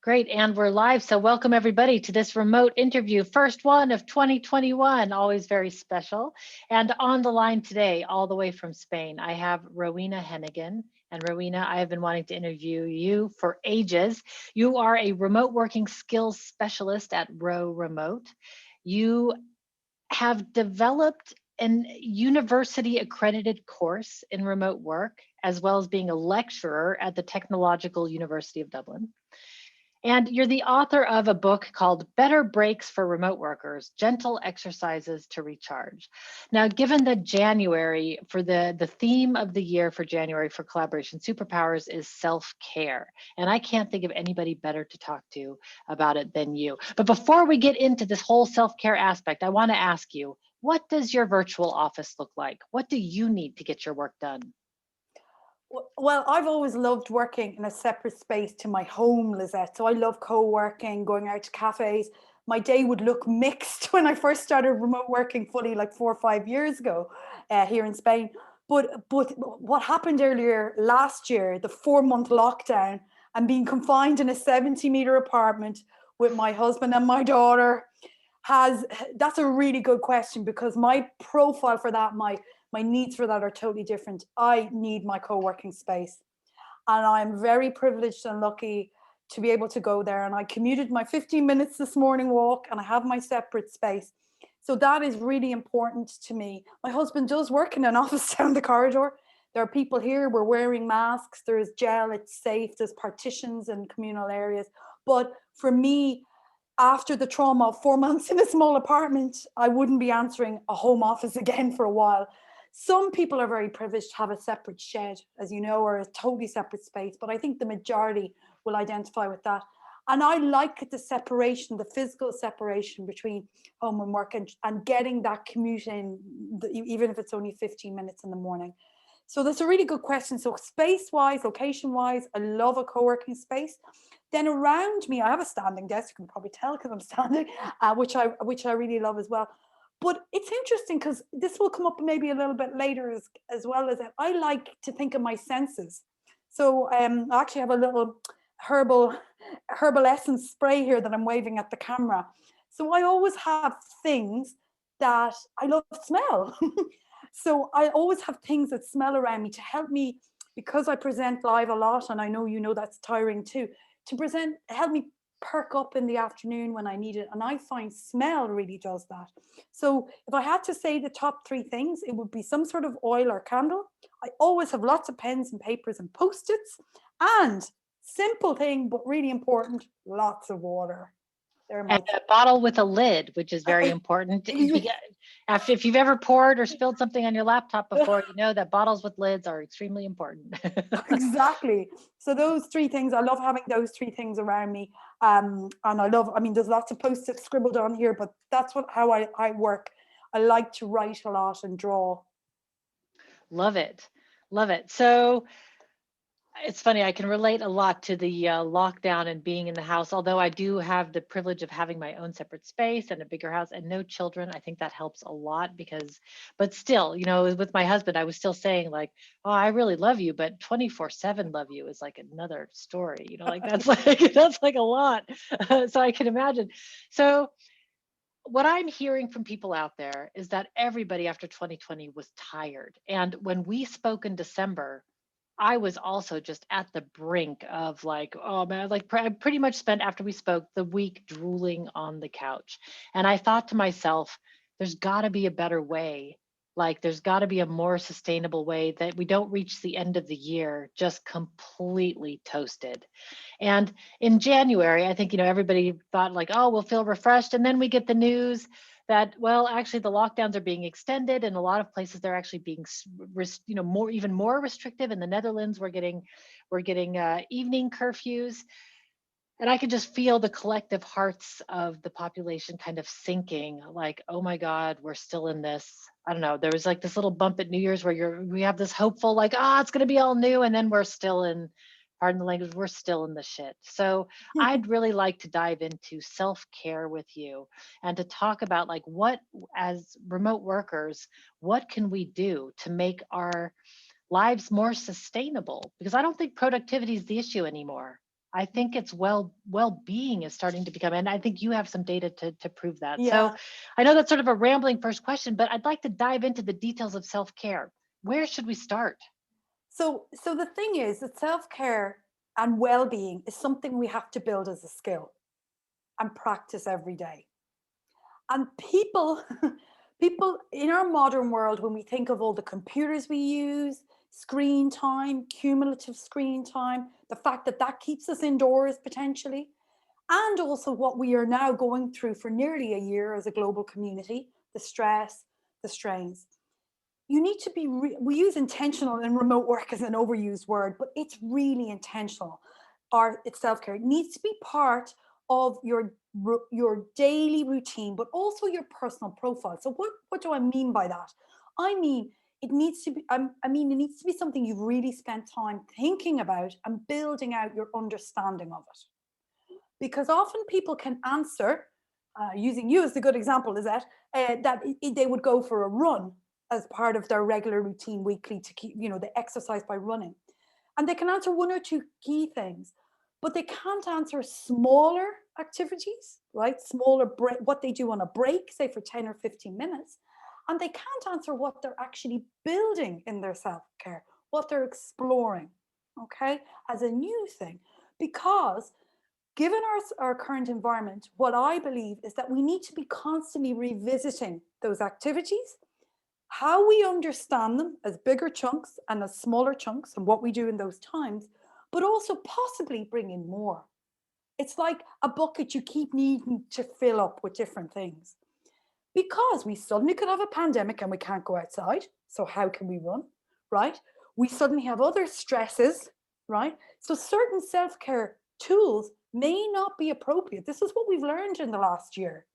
Great, and we're live. So welcome everybody to this remote interview, first one of 2021, always very special. And on the line today, all the way from Spain, I have Rowena Hennigan. And Rowena, I have been wanting to interview you for ages. You are a remote working skills specialist at Row Remote. You have developed an university accredited course in remote work, as well as being a lecturer at the Technological University of Dublin. And you're the author of a book called Better Breaks for Remote Workers, Gentle Exercises to Recharge. Now, given that January, for the theme of the year for January for Collaboration Superpowers is self-care. And I can't think of anybody better to talk to about it than you. But before we get into this whole self-care aspect, I want to ask you, what does your virtual office look like? What do you need to get your work done? Well, I've always loved working in a separate space to my home, Lisette. So I love co-working, going out to cafes. My day would look mixed when I first started remote working fully like 4 or 5 years ago here in Spain. But what happened earlier last year, the 4 month lockdown and being confined in a 70-meter apartment with my husband and my daughter has that's a really good question because my profile for that, my needs for that are totally different. I need my co-working space. And I'm very privileged and lucky to be able to go there. And I commuted my 15 minutes this morning walk and I have my separate space. So that is really important to me. My husband does work in an office down the corridor. There are people here, we're wearing masks, there's gel, it's safe, there's partitions and communal areas. But for me, after the trauma of 4 months in a small apartment, I wouldn't be answering a home office again for a while. Some people are very privileged to have a separate shed, as you know, or a totally separate space, but I think the majority will identify with that. And I like the separation, the physical separation between home and work and getting that commute in, even if it's only 15 minutes in the morning. So that's a really good question. So space-wise, location-wise, I love a co-working space. Then around me, I have a standing desk. You can probably tell because I'm standing, which I really love as well. But it's interesting because this will come up maybe a little bit later as well as that. I like to think of my senses. So I actually have a little herbal herbal essence spray here that I'm waving at the camera. So I always have things that I love smell. So I always have things that smell around me to help me because I present live a lot, and I know you know that's tiring too. To present, help me perk up in the afternoon when I need it. And I find smell really does that. So if I had to say the top three things, it would be some sort of oil or candle. I always have lots of pens and papers and post-its. And simple thing, but really important, lots of water. They're And my a bottle with a lid, which is very important. After, if you've ever poured or spilled something on your laptop before, you know that bottles with lids are extremely important. Exactly. So those three things, I love having those three things around me. And I mean, there's lots of post-its scribbled on here, but that's how I work. I like to write a lot and draw. Love it. Love it. So it's funny, I can relate a lot to the lockdown and being in the house, although I do have the privilege of having my own separate space and a bigger house and no children. I think that helps a lot because, but still, you know, with my husband, I was still saying like, oh, I really love you, but 24/7 love you is like another story, you know, like that's like, that's like a lot. So I can imagine. So what I'm hearing from people out there is that everybody after 2020 was tired. And when we spoke in December, I was also just at the brink of like, oh man, like I pretty much spent after we spoke the week drooling on the couch. And I thought to myself, there's got to be a better way. Like there's got to be a more sustainable way that we don't reach the end of the year just completely toasted. And in January, I think, you know, everybody thought like, oh, we'll feel refreshed. And then we get the news that, well, actually the lockdowns are being extended. In a lot of places, they're actually being, you know, more, even more restrictive. In the Netherlands, we're getting evening curfews. And I could just feel the collective hearts of the population kind of sinking, like, oh my God, we're still in this. I don't know. There was like this little bump at New Year's where we have this hopeful, like, ah, it's gonna be all new, and then we're still in, pardon the language, we're still in the shit. So I'd really like to dive into self-care with you and to talk about like what, as remote workers, what can we do to make our lives more sustainable? Because I don't think productivity is the issue anymore. I think it's well-being is starting to become, and I think you have some data to prove that. Yeah. So I know that's sort of a rambling first question, but I'd like to dive into the details of self-care. Where should we start? So the thing is that self-care and well-being is something we have to build as a skill and practice every day. And people people in our modern world, when we think of all the computers we use, screen time, cumulative screen time, the fact that that keeps us indoors potentially, and also what we are now going through for nearly a year as a global community, the stress, the strains. You need to be we use intentional, and remote work is an overused word, but it's really intentional. Our it's self-care, it needs to be part of your daily routine, but also your personal profile. So what do I mean by that? I mean, it needs to be I mean, it needs to be something you've really spent time thinking about and building out your understanding of it, because often people can answer, using you as the good example, is that they would go for a run as part of their regular routine weekly to keep, the exercise by running. And they can answer one or two key things, but they can't answer smaller activities, right? Smaller break, what they do on a break, say for 10 or 15 minutes. And they can't answer what they're actually building in their self care, what they're exploring, okay, as a new thing. Because given our current environment, what I believe is that we need to be constantly revisiting those activities, how we understand them as bigger chunks and as smaller chunks, and what we do in those times, but also possibly bring in more. It's like a bucket you keep needing to fill up with different things. Because we suddenly could have a pandemic and we can't go outside. So, how can we run? Right? We suddenly have other stresses, right? So, certain self care tools may not be appropriate. This is what we've learned in the last year.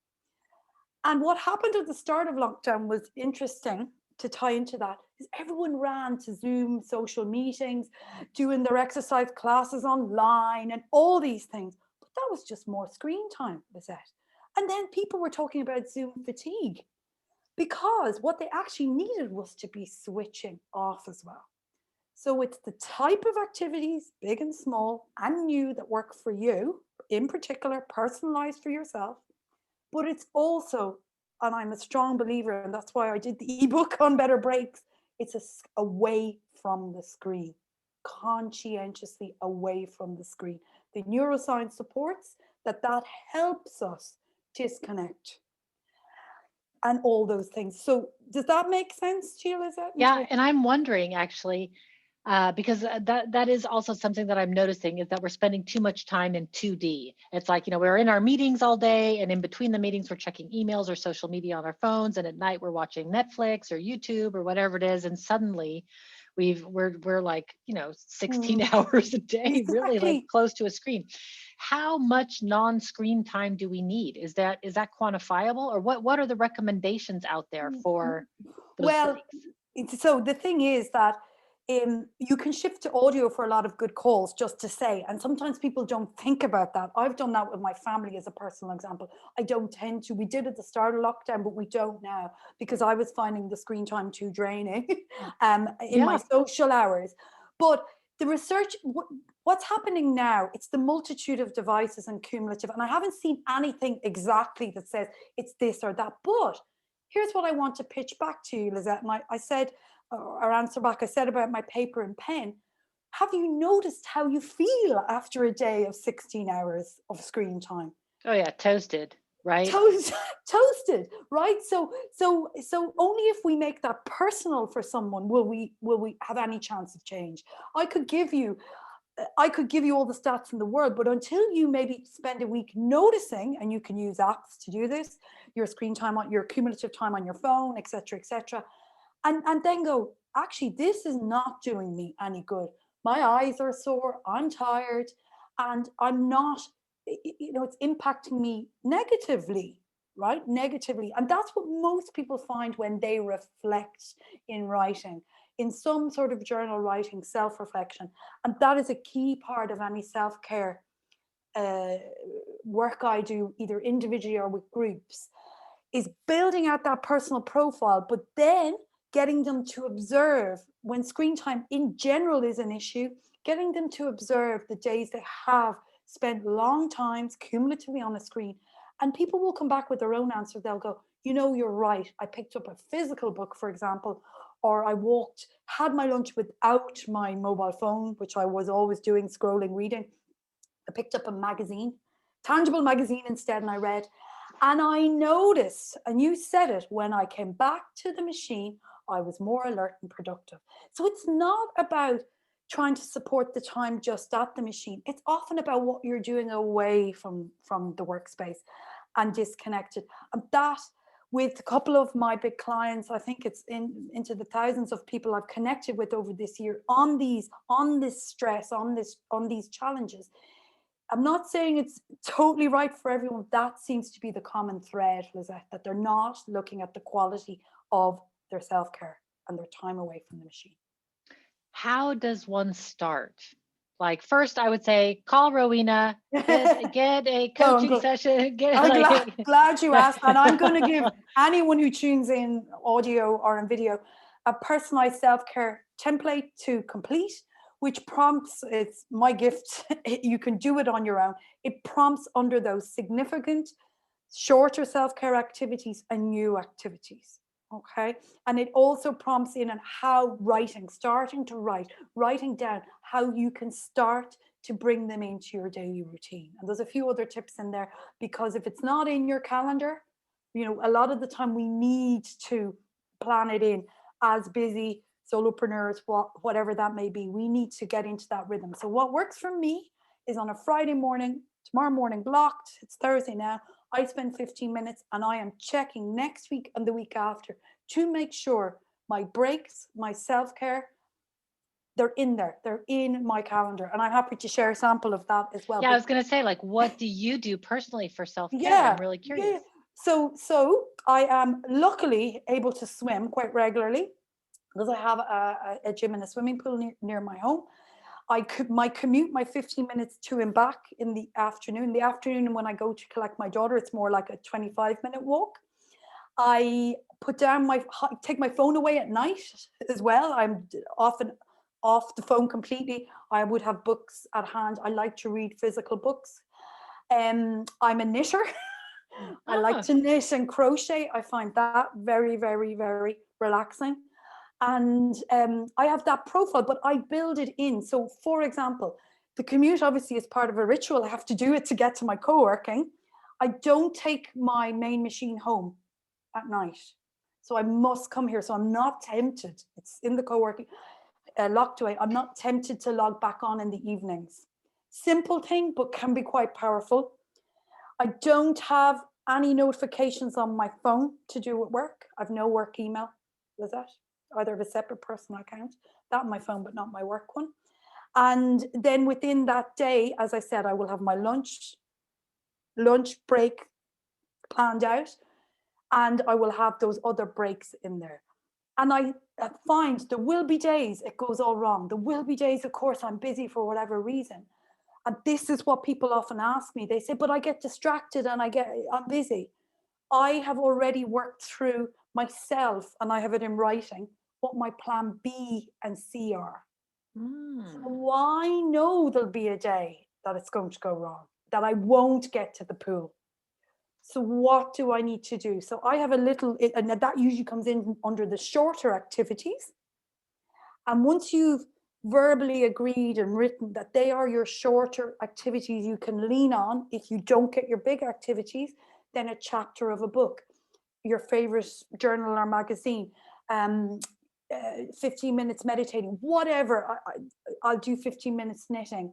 And what happened at the start of lockdown was interesting to tie into that is everyone ran to Zoom social meetings, doing their exercise classes online and all these things. But that was just more screen time, Lisette. And then people were talking about Zoom fatigue, because what they actually needed was to be switching off as well. So it's the type of activities, big and small and new, that work for you, in particular, personalized for yourself. But it's also, and I'm a strong believer, and that's why I did the ebook on better breaks, it's away from the screen, conscientiously away from the screen. The neuroscience supports that helps us disconnect and all those things. So does that make sense to you, Yeah, Lizette? and I'm wondering actually, because that is also something that I'm noticing is that we're spending too much time in 2D. It's like, we're in our meetings all day, and in between the meetings, we're checking emails or social media on our phones, and at night we're watching Netflix or YouTube or whatever it is, and suddenly we're like, 16 Mm, hours a day, really like exactly. close to a screen. How much non-screen time do we need? Is that quantifiable, or what are the recommendations out there for those Well, breaks? so the thing is that you can shift to audio for a lot of good calls, just to say, and sometimes people don't think about that. I've done that with my family as a personal example. I don't tend to. We did at the start of lockdown, but we don't now, because I was finding the screen time too draining in my Yeah. social hours. But the research, what's happening now, it's the multitude of devices and cumulative, and I haven't seen anything exactly that says it's this or that. But here's what I want to pitch back to you, Lizette. And I said, or answer back, I said about my paper and pen. Have you noticed how you feel after a day of 16 hours of screen time? Oh yeah, toasted, right? Toast, toasted, right? So only if we make that personal for someone will we have any chance of change. I could give you I could give you all the stats in the world, but until you maybe spend a week noticing, and you can use apps to do this, your screen time on your cumulative time on your phone, etc., and then go, actually, this is not doing me any good. My eyes are sore, I'm tired, and I'm not, it's impacting me negatively, right? Negatively. And that's what most people find when they reflect in writing, in some sort of journal writing, self reflection. And that is a key part of any self care uh, work I do, either individually or with groups, is building out that personal profile, but then getting them to observe when screen time in general is an issue, getting them to observe the days they have spent long times cumulatively on a screen. And people will come back with their own answer. They'll go, you know, you're right. I picked up a physical book, for example, or I walked, had my lunch without my mobile phone, which I was always doing, scrolling, reading. I picked up a magazine, tangible magazine instead, and I read. And I noticed, and you said it, when I came back to the machine, I was more alert and productive. So it's not about trying to support the time just at the machine. It's often about what you're doing away from the workspace and disconnected. And that, with a couple of my big clients, I think it's into the thousands of people I've connected with over this year on this stress, on these challenges. I'm not saying it's totally right for everyone. That seems to be the common thread, Lisette, that they're not looking at the quality of their self-care and their time away from the machine. How does one start? Like, first, I would say call Rowena, get a No, coaching session, get I'm glad, like, glad you asked. And I'm going to give anyone who tunes in audio or in video a personalized self-care template to complete, which prompts, it's my gift. You can do it on your own. It prompts under those significant, shorter self-care activities and new activities. Okay. And it also prompts in on how starting to writing down how you can start to bring them into your daily routine. And there's a few other tips in there, because if it's not in your calendar, you know, a lot of the time we need to plan it in as busy solopreneurs, whatever that may be. We need to get into that rhythm. So what works for me is on a Friday morning, tomorrow morning blocked, it's Thursday now, I spend 15 minutes and I am checking next week and the week after to make sure my breaks, my self-care, they're in there. They're in my calendar. And I'm happy to share a sample of that as well. yeah, I But was going to say, like, what do you do personally for self-care? I'm yeah, really yeah. curious. So I am luckily able to swim quite regularly because I have a gym and a swimming pool near my home. My commute, my 15 minutes to and back in the afternoon. The afternoon, when I go to collect my daughter, it's more like a 25-minute walk. I take my phone away at night as well. I'm often off the phone completely. I would have books at hand. I like to read physical books. I'm a knitter. I like Oh, to knit and crochet. I find that very, very, very relaxing. And I have that profile, but I build it in. So, for example, the commute obviously is part of a ritual. I have to do it to get to my co-working. I don't take my main machine home at night. So I must come here. So I'm not tempted. It's in the co-working, locked away. I'm not tempted to log back on in the evenings. Simple thing, but can be quite powerful. I don't have any notifications on my phone to do with work. I've no work email. Was that? Either of a separate personal account, that on my phone, but not my work one. And then within that day, as I said, I will have my lunch break planned out, and I will have those other breaks in there. And I find there will be days it goes all wrong. There will be days, of course, I'm busy for whatever reason. And this is what people often ask me. They say, but I get distracted and I'm busy. I have already worked through myself, and I have it in writing, what my plan B and C are. mm, So I know there'll be a day that it's going to go wrong, that I won't get to the pool. So what do I need to do? So I have a little, and that usually comes in under the shorter activities. And once you've verbally agreed and written that they are your shorter activities you can lean on if you don't get your big activities, then a chapter of a book, your favorite journal or magazine, um, 15 minutes meditating, whatever. I'll do 15 minutes knitting,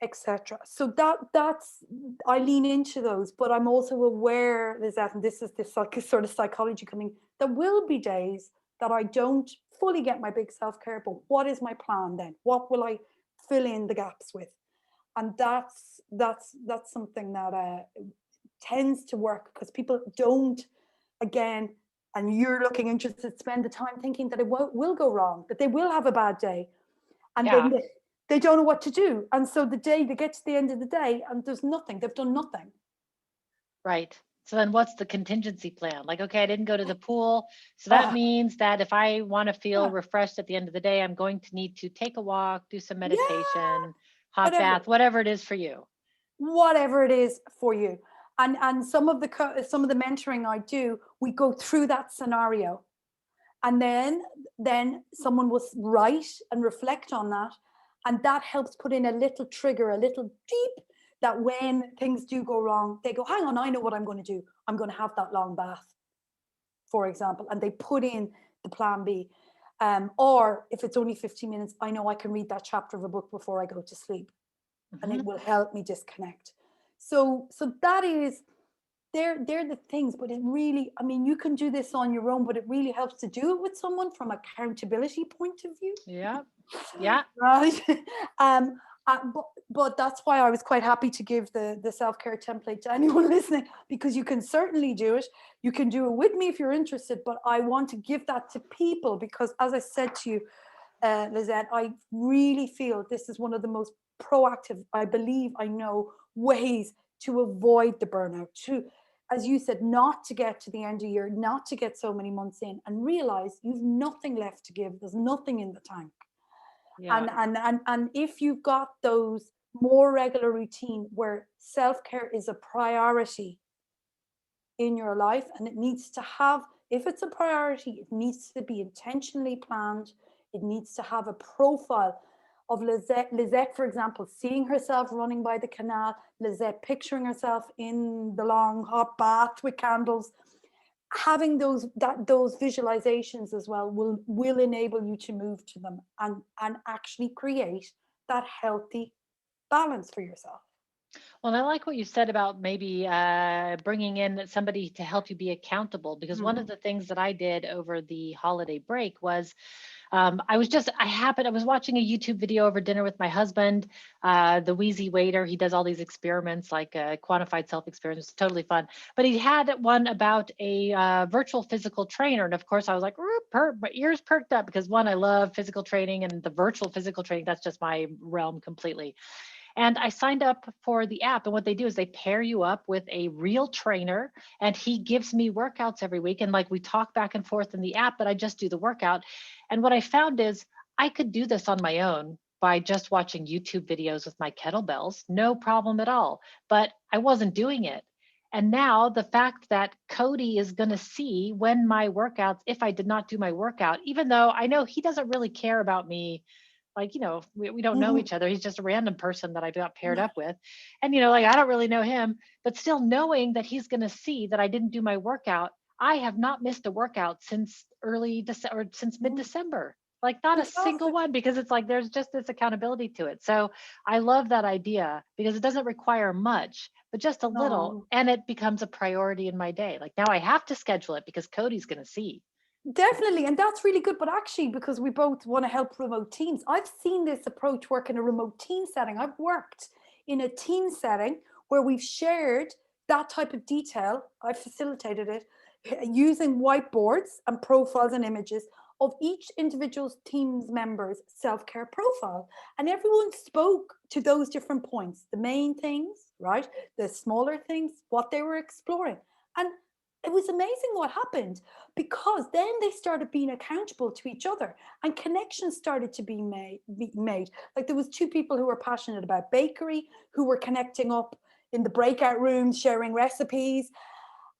etc. So that's I lean into those, but I'm also aware, Lizette, and this is the sort of psychology coming. There will be days that I don't fully get my big self-care, but what is my plan then? What will I fill in the gaps with? And that's something that tends to work, because people don't, again, and you're looking interested, spend the time thinking that it will go wrong, that they will have a bad day, and then yeah, they don't know what to do. And so the day they get to the end of the day and there's nothing, they've done nothing. right. So then what's the contingency plan? Like, okay, I didn't go to the pool. So that Oh, means that if I want to feel yeah, refreshed at the end of the day, I'm going to need to take a walk, do some yeah, meditation. hot whatever. bath, whatever it is for you. Whatever it is for you. And some of the mentoring I do, we go through that scenario, and then someone will write and reflect on that, and that helps put in a little trigger, a little deep, that when things do go wrong, they go, hang on, I know what I'm going to do. I'm going to have that long bath, for example, and they put in the plan B. Or if it's only 15 minutes, I know I can read that chapter of a book before I go to sleep, and Mhm. it will help me disconnect. So that is, they're the things. But it really, I mean, you can do this on your own, but it really helps to do it with someone from accountability point of view, Yeah. Yeah. right? um but that's why I was quite happy to give the self-care template to anyone listening, because you can certainly do it. You can do it with me if you're interested, but I want to give that to people because, as I said to you, Lisette, I really feel this is one of the most proactive, I believe, I know, ways to avoid the burnout, to, as you said, not to get to the end of the year, not to get so many months in and realize you've nothing left to give. There's nothing in the tank. Yeah. And if you've got those more regular routine where self-care is a priority in your life, and it needs to have, if it's a priority, it needs to be intentionally planned. It needs to have a profile of Lisette, for example, seeing herself running by the canal, Lisette picturing herself in the long hot bath with candles. Having those visualizations as well will enable you to move to them and actually create that healthy balance for yourself. Well, I like what you said about maybe bringing in somebody to help you be accountable. Because one of Mhm. the things that I did over the holiday break was I was watching a YouTube video over dinner with my husband, the Wheezy Waiter. He does all these experiments, like quantified self experiments. It's totally fun. But he had one about a virtual physical trainer. And of course, I was like, my ears perked up because one, I love physical training, and the virtual physical training, that's just my realm completely. And I signed up for the app. And what they do is they pair you up with a real trainer, and he gives me workouts every week. And like we talk back and forth in the app, but I just do the workout. And what I found is I could do this on my own by just watching YouTube videos with my kettlebells, no problem at all. But I wasn't doing it. And now the fact that Cody is going to see when my workouts, if I did not do my workout, even though I know he doesn't really care about me, like, we don't know Mhm. each other. He's just a random person that I got paired up with. And, like, I don't really know him, but still knowing that he's going to see that I didn't do my workout. I have not missed a workout since early December, or since Mhm. mid-December. Like, not a single Fantastic. one, because it's like there's just this accountability to it. So I love that idea because it doesn't require much, but just a little, No. and it becomes a priority in my day. Like, now I have to schedule it because Cody's going to see. Definitely, and that's really good. But actually, because we both want to help remote teams, I've seen this approach work in a remote team setting. I've worked in a team setting where we've shared that type of detail. I've facilitated it using whiteboards and profiles and images of each individual's team's members' self-care profile. And everyone spoke to those different points, the main things, right? The smaller things, what they were exploring. And it was amazing what happened, because then they started being accountable to each other and connections started to be made. Like, there was two people who were passionate about bakery who were connecting up in the breakout rooms, sharing recipes.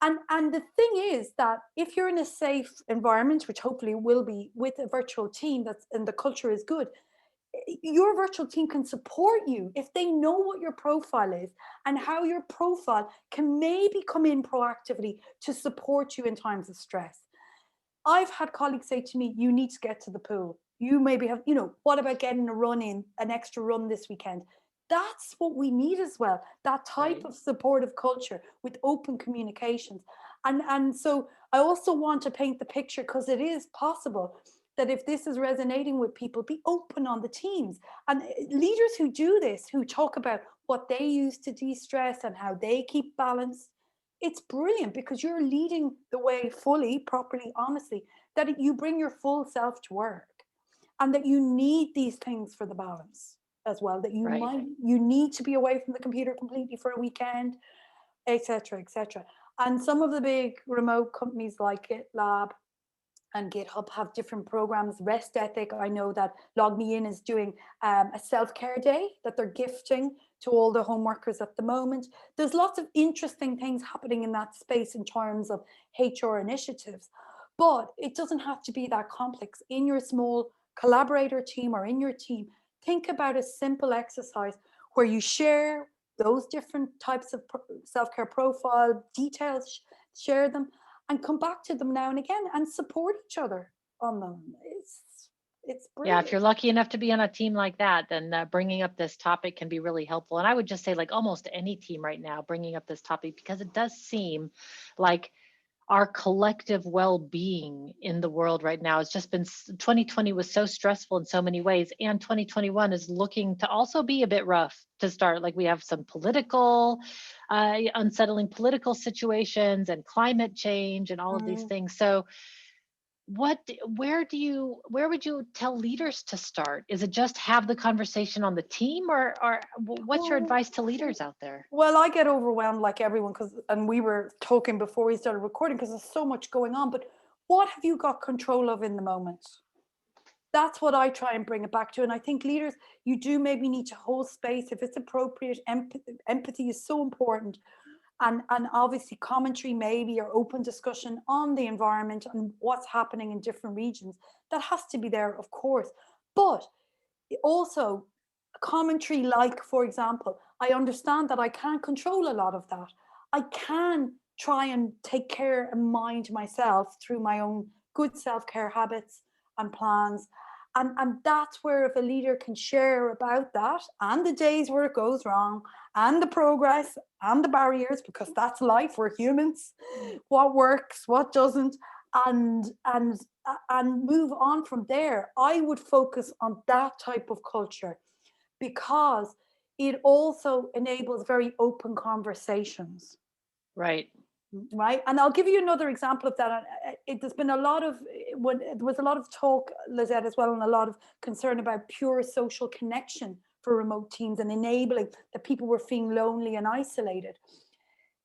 And the thing is that if you're in a safe environment, which hopefully will be, with a virtual team, that's, and the culture is good, your virtual team can support you if they know what your profile is and how your profile can maybe come in proactively to support you in times of stress. I've had colleagues say to me, you need to get to the pool. You maybe have, what about getting a run in, an extra run this weekend? That's what we need as well. That type Right. of supportive culture with open communications. And so I also want to paint the picture, because it is possible that if this is resonating with people, be open on the teams. And leaders who do this, who talk about what they use to de-stress and how they keep balance, it's brilliant, because you're leading the way fully, properly, honestly, that you bring your full self to work, and that you need these things for the balance as well, that Right. you need to be away from the computer completely for a weekend, etc., etc. And some of the big remote companies like GitLab, and GitHub have different programs. Rest Ethic, I know that Log Me In is doing a self-care day that they're gifting to all the home workers at the moment. There's lots of interesting things happening in that space in terms of HR initiatives, but it doesn't have to be that complex. In your small collaborator team or in your team, think about a simple exercise where you share those different types of self-care profile details, share them, and come back to them now and again and support each other on them. It's Yeah, if brilliant. you're lucky enough to be on a team like that, then bringing up this topic can be really helpful. And I would just say, like almost any team right now, bringing up this topic because it does seem like our collective well-being in the world right now has just been 2020 was so stressful in so many ways, and 2021 is looking to also be a bit rough to start. Like we have some political unsettling political situations and climate change and all of these Mm. things. So what where would you tell leaders to start? Is it just have the conversation on the team, or what's your Well, advice to leaders out there? well, I get overwhelmed like everyone because, and we were talking before we started recording because there's so much going on. But what have you got control of in the moment? That's what I try and bring it back to. And I think leaders, you do maybe need to hold space if it's appropriate. Empathy is so important. And obviously commentary maybe or open discussion on the environment and what's happening in different regions. That has to be there, of course. But also commentary like, for example, I understand that I can't control a lot of that. I can try and take care and mind myself through my own good self-care habits and plans. And that's where if a leader can share about that and the days where it goes wrong and the progress and the barriers, because that's life, we're humans, what works, what doesn't, and move on from there. I would focus on that type of culture because it also enables very open conversations, Right. right? And I'll give you another example of that. There's been a lot of, when there was a lot of talk, Lizette, as well, and a lot of concern about pure social connection for remote teams and enabling that people were feeling lonely and isolated.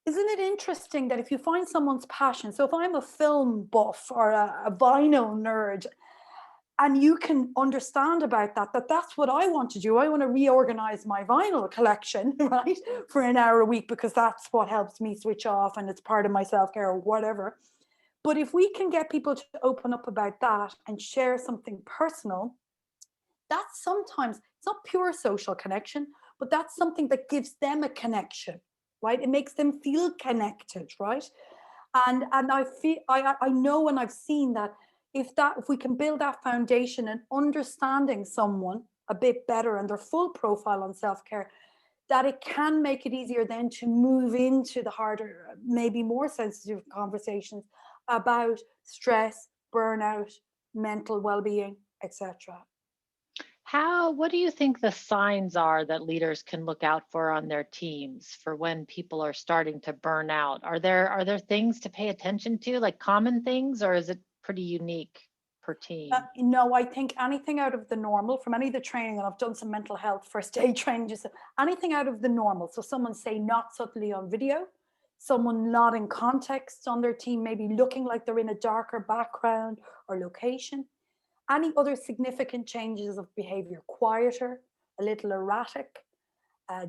Isn't it interesting that if you find someone's passion, so if I'm a film buff or a vinyl nerd, and you can understand about that, that's what I want to do. I want to reorganize my vinyl collection, right, for an hour a week because that's what helps me switch off and it's part of my self-care or whatever. But if we can get people to open up about that and share something personal, that's sometimes, it's not pure social connection, but that's something that gives them a connection, right? It makes them feel connected, right? And I feel, I know, and I've seen that if we can build that foundation and understanding someone a bit better and their full profile on self-care, that it can make it easier then to move into the harder, maybe more sensitive conversations about stress, burnout, mental well-being, etc. What do you think the signs are that leaders can look out for on their teams for when people are starting to burn out? Are there things to pay attention to, like common things, or is it pretty unique per team? No, I think anything out of the normal from any of the training, and I've done some mental health first aid training, just anything out of the normal. So someone say not subtly on video, someone not in context on their team, maybe looking like they're in a darker background or location. Any other significant changes of behavior, quieter, a little erratic,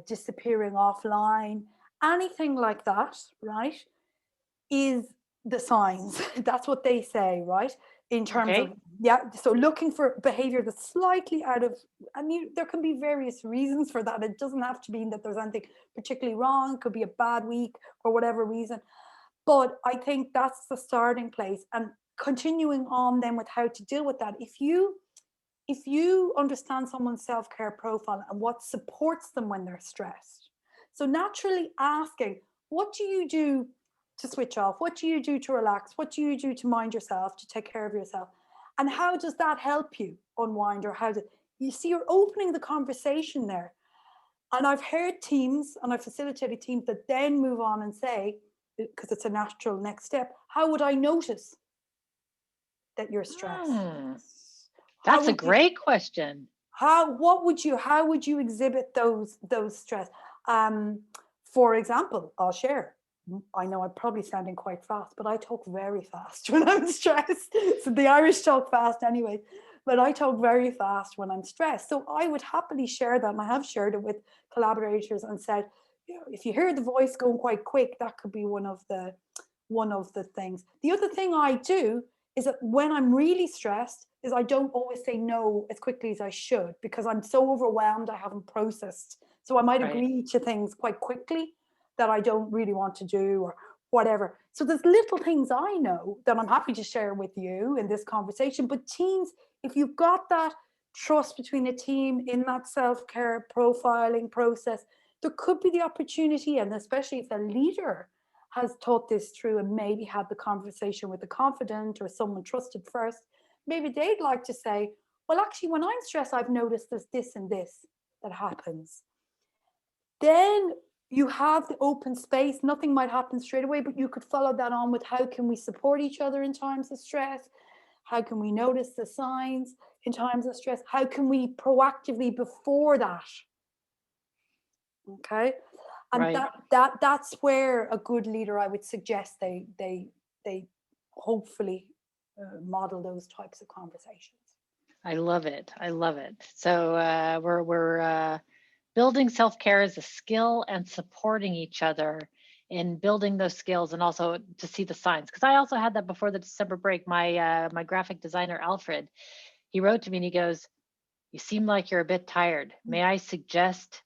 disappearing offline, anything like that, right? Is the signs. That's what they say, right? In terms of, Okay. yeah, so looking for behavior that's slightly out of, I mean, there can be various reasons for that. It doesn't have to mean that there's anything particularly wrong. It could be a bad week for whatever reason. But I think that's the starting place. And continuing on then with how to deal with that. If you understand someone's self-care profile and what supports them when they're stressed. So naturally asking, what do you do to switch off? What do you do to relax? What do you do to mind yourself, to take care of yourself? And how does that help you unwind, or how do you see you're opening the conversation there? And I've heard teams and I've facilitated teams that then move on and say, because it's a natural next step, how would I notice that you're stressed? Hmm, How that's a would you great question. how would you exhibit those stress? um for example, I'll share, I know I'm probably sounding quite fast, but I talk very fast when I'm stressed. So the Irish talk fast anyway, but I talk very fast when I'm stressed. So I would happily share that. And I have shared it with collaborators and said, you know, if you hear the voice going quite quick, that could be one of the things. The other thing I do is that when I'm really stressed, is I don't always say no as quickly as I should because I'm so overwhelmed, I haven't processed. So I might Right. agree to things quite quickly that I don't really want to do or whatever. So there's little things I know that I'm happy to share with you in this conversation. But teams, if you've got that trust between a team in that self-care profiling process, there could be the opportunity, and especially if the leader has thought this through and maybe had the conversation with a confidant or someone trusted first, maybe they'd like to say, well, actually, when I'm stressed, I've noticed there's this and this that happens. Then you have the open space. Nothing might happen straight away, but you could follow that on with how can we support each other in times of stress? How can we notice the signs in times of stress? How can we proactively before that? Okay. And Right. that's where a good leader, I would suggest they hopefully model those types of conversations. I love it. I love it. So we're building self care as a skill and supporting each other in building those skills, and also to see the signs. Because I also had that before the December break. My graphic designer Alfred, he wrote to me and he goes, "You seem like you're a bit tired. May I suggest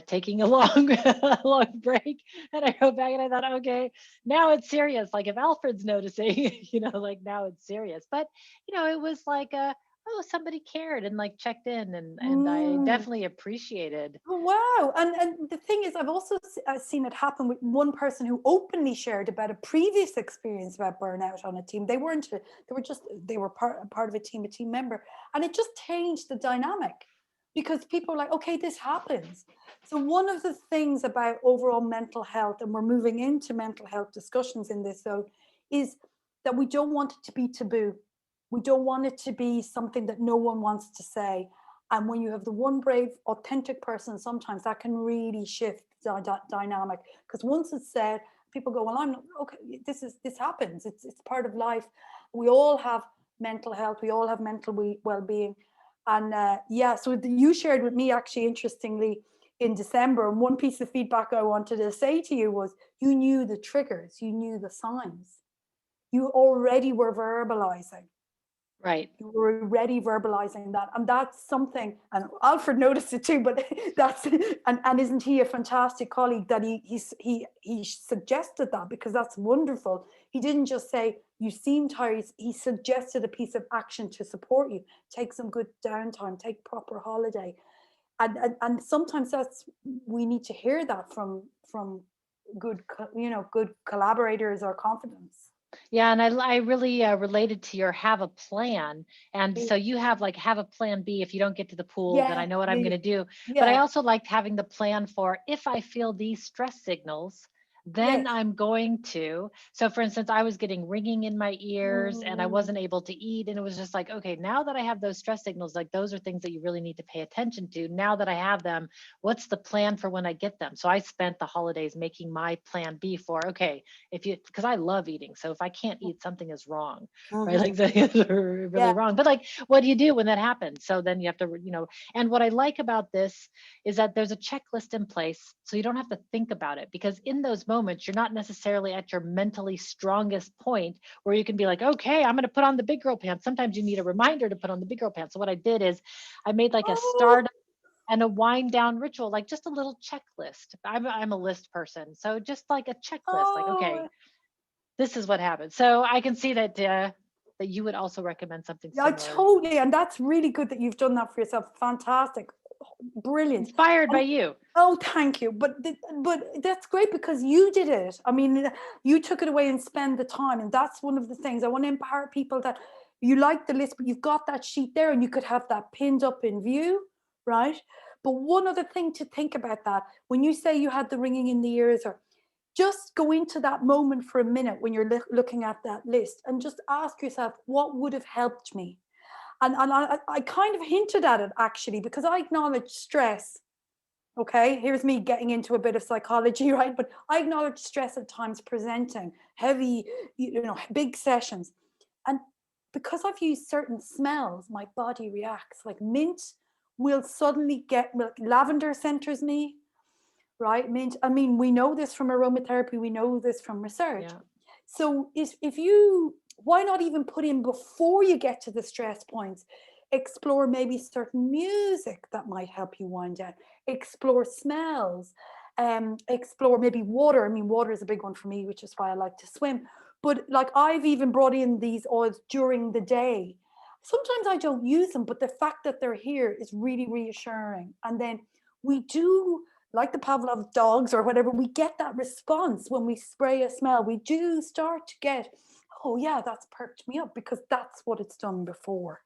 taking a long, a long break?" And I wrote back and I thought, okay, now it's serious. Like if Alfred's noticing, like now it's serious. But it was like oh, somebody cared and like checked in, and I Mm. definitely appreciated. Oh, wow. And the thing is, I've also seen it happen with one person who openly shared about a previous experience about burnout on a team. They were part of a team member, and it just changed the dynamic because people were like, okay, this happens. So one of the things about overall mental health, and we're moving into mental health discussions in this though, is that we don't want it to be taboo. We don't want it to be something that no one wants to say. And when you have the one brave, authentic person, sometimes that can really shift the dynamic. Because once it's said, people go, "Well, I'm not, okay. This happens. It's part of life. We all have mental health. We all have mental well-being." And yeah, so you shared with me actually, interestingly, in December. And one piece of feedback I wanted to say to you was, you knew the triggers, you knew the signs, you already were verbalizing. Right. You were already verbalizing that, and that's something, and Alfred noticed it too, but that's, and isn't he a fantastic colleague that he suggested that, because that's wonderful. He didn't just say you seem tired, he suggested a piece of action to support you. Take some good downtime, take proper holiday. And sometimes that's, we need to hear that from good collaborators or confidants. Yeah, and I really related to your have a plan. And so you have a plan B if you don't get to the pool, then Yeah, I know what I'm yeah, going to do. But I yeah, also liked having the plan for if I feel these stress signals, then yes. I'm going to. So for instance, I was getting ringing in my ears and I Mm. wasn't able to eat. And it was just like, okay, now that I have those stress signals, like those are things that you really need to pay attention to. Now that I have them, what's the plan for when I get them? So I spent the holidays making my plan B for, okay, if you, because I love eating, so if I can't eat, something is wrong, right? Mhm. Like that is really Yeah. wrong. But like, what do you do when that happens? So then you have to, and what I like about this is that there's a checklist in place, so you don't have to think about it, because in those moments you're not necessarily at your mentally strongest point where you can be like, okay, I'm going to put on the big girl pants. Sometimes you need a reminder to put on the big girl pants. So what I did is I made like a Oh, start and a wind down ritual, like just a little checklist. I'm a list person, so just like a checklist, like, okay, oh, this is what happened. So I can see that you would also recommend something yeah, similar, totally. And that's really good that you've done that for yourself. Fantastic. Brilliant. inspired by And you. oh, thank you. But that's great because you did it. I mean, you took it away and spend the time. And that's one of the things I want to empower people, that you like the list, but you've got that sheet there and you could have that pinned up in view, right? But one other thing to think about, that when you say you had the ringing in the ears, or just go into that moment for a minute when you're looking at that list and just ask yourself, what would have helped me? And I kind of hinted at it actually, because I acknowledge stress. Okay, here's me getting into a bit of psychology, right? But I acknowledge stress at times presenting heavy, big sessions. And because I've used certain smells, my body reacts. Like mint will suddenly get, like lavender centers me, right? Mint, I mean, we know this from aromatherapy, we know this from research. Yeah. So if you, why not even put in before you get to the stress points? Explore maybe certain music that might help you wind down. Explore smells. Explore maybe water. I mean, water is a big one for me, which is why I like to swim. But like I've even brought in these oils during the day. Sometimes I don't use them, but the fact that they're here is really reassuring. And then we do, like the Pavlov dogs or whatever, we get that response when we spray a smell. We do start to get, oh yeah, that's perked me up because that's what it's done before.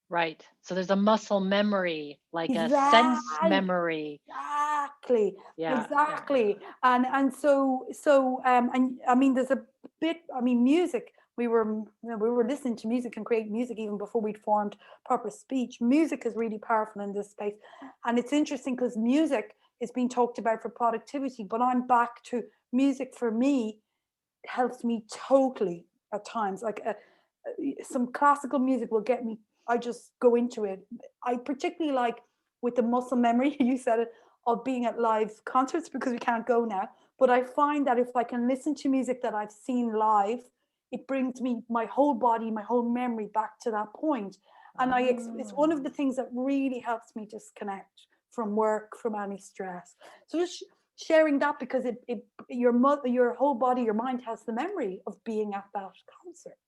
Right. So there's a muscle memory, like a sense Exactly. memory. Exactly, Yeah, yeah, yeah. exactly. And and I mean, there's a bit. I mean, music. We were listening to music and create music even before we'd formed proper speech. Music is really powerful in this space, and it's interesting because music is being talked about for productivity, but I'm back to music for me helps me totally at times. Like some classical music will get me. I just go into it. I particularly like with the muscle memory. You said it, of being at live concerts because we can't go now. But I find that if I can listen to music that I've seen live, it brings me my whole body, my whole memory back to that point. And it's one of the Oh. things that really helps me disconnect from work, from any stress. So just sharing that because it your whole body, your mind has the memory of being at that concert.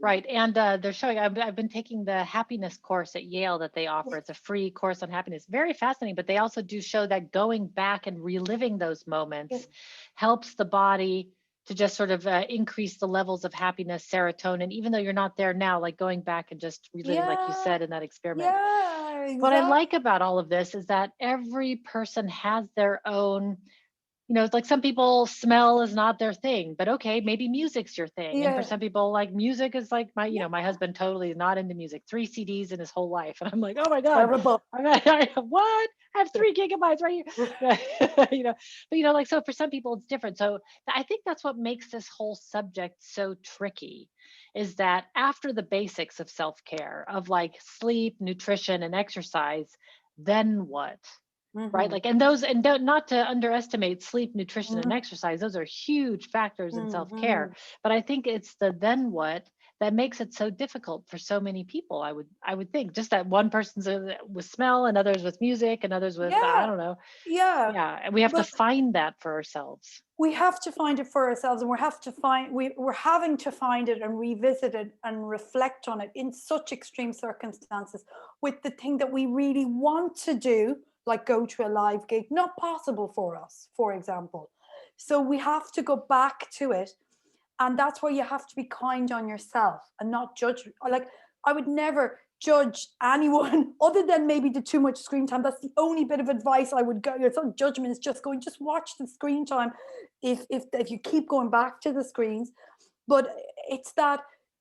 Right. And they're showing, I've been taking the happiness course at Yale that they Yeah, offer. It's a free course on happiness. Very fascinating, but they also do show that going back and reliving those yeah, moments helps the body to just sort of increase the levels of happiness, serotonin, even though you're not there now, like going back and just reliving, like you yeah, said in that experiment. yeah, What I like exactly. about all of this is that every person has their own, it's like some people smell is not their thing, but okay, maybe music's your thing. And for Yeah, some people, like music is like yeah, my husband totally is not into music, 3 CDs in his whole life. And I'm like, oh my God, terrible. what? I have 3 gigabytes right here. Like, so for some people it's different. So I think that's what makes this whole subject so tricky is that after the basics of self-care, of like sleep, nutrition, and exercise, then what? Right? Mm-hmm. Like, and those, and not to underestimate sleep, nutrition, and Mm-hmm. exercise. Those are huge factors in self Mm-hmm. care. But I think it's the then what that makes it so difficult for so many people. I would think just that one person's with smell, and others with music, and others with, I Yeah, don't know. yeah. Yeah. And we have to But find that for ourselves. we have to find it for ourselves, and we're having to find it and revisit it and reflect on it in such extreme circumstances with the thing that we really want to do, like go to a live gig, not possible for us, for example. So we have to go back to it, and that's where you have to be kind on yourself and not judge. Like, I would never judge anyone other than maybe the too much screen time. That's the only bit of advice I would go. It's not judgment, it's just going, just watch the screen time if you keep going back to the screens. But it's that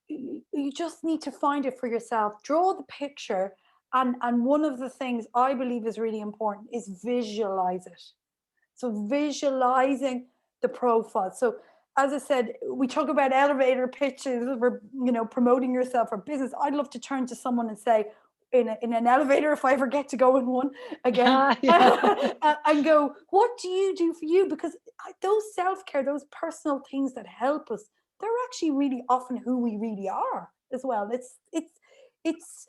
you just need to find it for yourself, draw the picture. And one of the things I believe is really important is visualize it. So visualizing the profile. So as I said, we talk about elevator pitches for promoting yourself or business. I'd love to turn to someone and say, in an elevator, if I ever get to go in one again, Yeah. and go, what do you do for you? Because those self care, those personal things that help us, they're actually really often who we really are as well. It's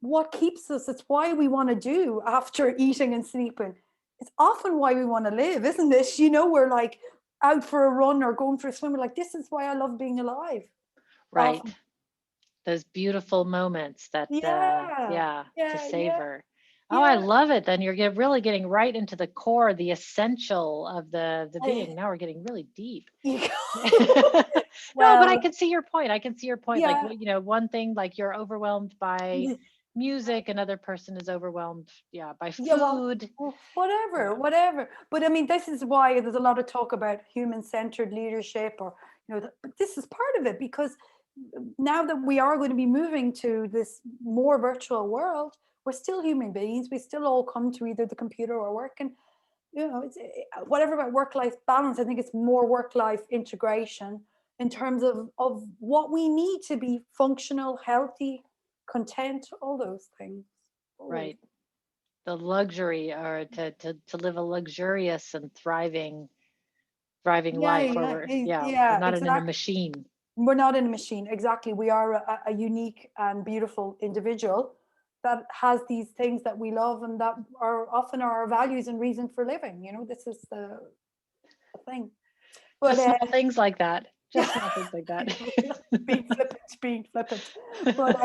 what keeps us. It's why we want to do after eating and sleeping. It's often why we want to live, isn't it? We're like out for a run or going for a swim. We're like, this is why I love being alive. Right. Often. Those beautiful moments that, Yeah. yeah, to Yeah. Yeah. savor. Oh, I Yeah. love it. Then you're really getting right into the core, the essential of the I- being. Now we're getting really deep. you No, but I well, can see your point. I can see your point. Like, yeah. one thing, like you're overwhelmed by y- music, another person is overwhelmed, yeah, by Yeah, well, food. whatever, Yeah. whatever. But I mean, this is why there's a lot of talk about human-centered leadership, or but this is part of it because now that we are going to be moving to this more virtual world, we're still human beings. We still all come to either the computer or work, and you know, it's whatever about work-life balance. I think it's more work-life integration in terms of what we need to be functional, healthy, content, all those things. All those. Right. The luxury, or to live a luxurious and thriving Yeah, life where yeah, we're yeah, not in a exactly. machine. We're not in a machine. Exactly. We are a unique and beautiful individual that has these things that we love and that are often our values and reason for living. You know, this is the thing. But Just small things like that. Just small things like that. being flippant. But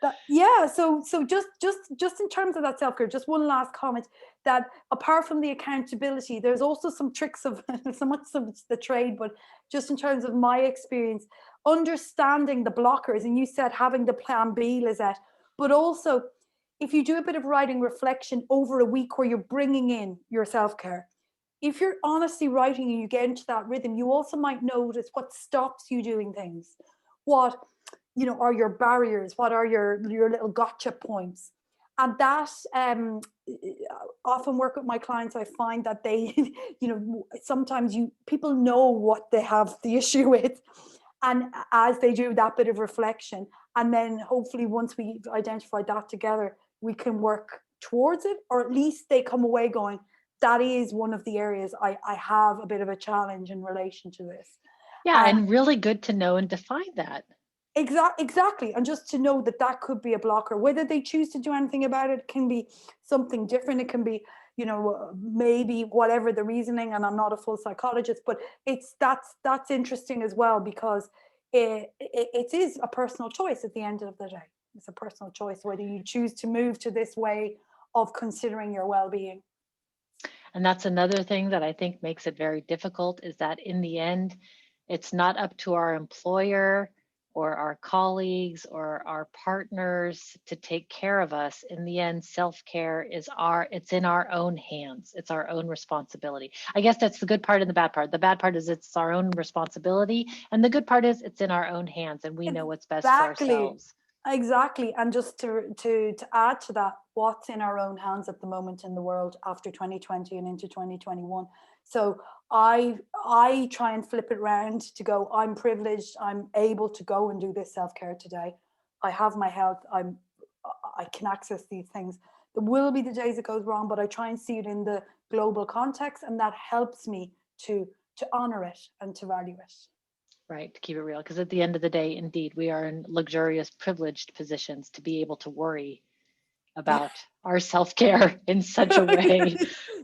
that, yeah. So just in terms of that self care, just one last comment that apart from the accountability, there's also some tricks of so much of the trade, but just in terms of my experience, understanding the blockers, and you said having the plan B, Lizette, but also if you do a bit of writing reflection over a week where you're bringing in your self care, if you're honestly writing and you get into that rhythm, you also might notice what stops you doing things. What, you know, are your barriers? What are your little gotcha points? And that often work with my clients. I find that they, you know, sometimes you people know what they have the issue with, and as they do that bit of reflection, and then hopefully once we identify that together, we can work towards it, or at least they come away going, that is one of the areas I have a bit of a challenge in relation to this. Yeah, And and really good to know and define that. exactly. And just to know that that could be a blocker, whether they choose to do anything about it can be something different. It can be, you know, maybe whatever the reasoning. And I'm not a full psychologist, but it's that's interesting as well because it is a personal choice at the end of the day. It's a personal choice whether you choose to move to this way of considering your well-being. And that's another thing that I think makes it very difficult, is that in the end, it's not up to our employer or our colleagues or our partners to take care of us. In the end, self-care it's in our own hands. It's our own responsibility. I guess that's the good part and the bad part. The bad part is it's our own responsibility, and the good part is it's in our own hands and we know what's best for Exactly. ourselves. Exactly. And just to add to that, what's in our own hands at the moment in the world after 2020 and into 2021. So I try and flip it around to go, I'm privileged, I'm able to go and do this self-care today. I have my health, I can access these things. There will be the days it goes wrong, but I try and see it in the global context, and that helps me to honor it and to value it. Right, to keep it real. Because at the end of the day, indeed, we are in luxurious, privileged positions to be able to worry about our self-care in such a way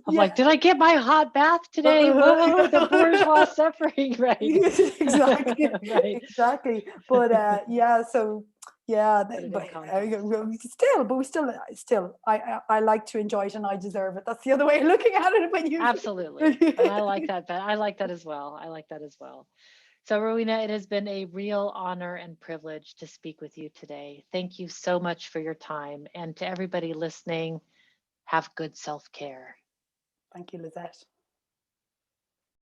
of Yeah. like, did I get my hot bath today? Whoa, the bourgeois suffering, right? Exactly, Right. exactly. But yeah, so yeah, Put it in but context. we still, I like to enjoy it and I deserve it. That's the other way of looking at it. When you, Absolutely. And I like that. I like that as well. I like that as well. So, Rowena, it has been a real honor and privilege to speak with you today. Thank you so much for your time. And to everybody listening, have good self care. thank you, Lizette.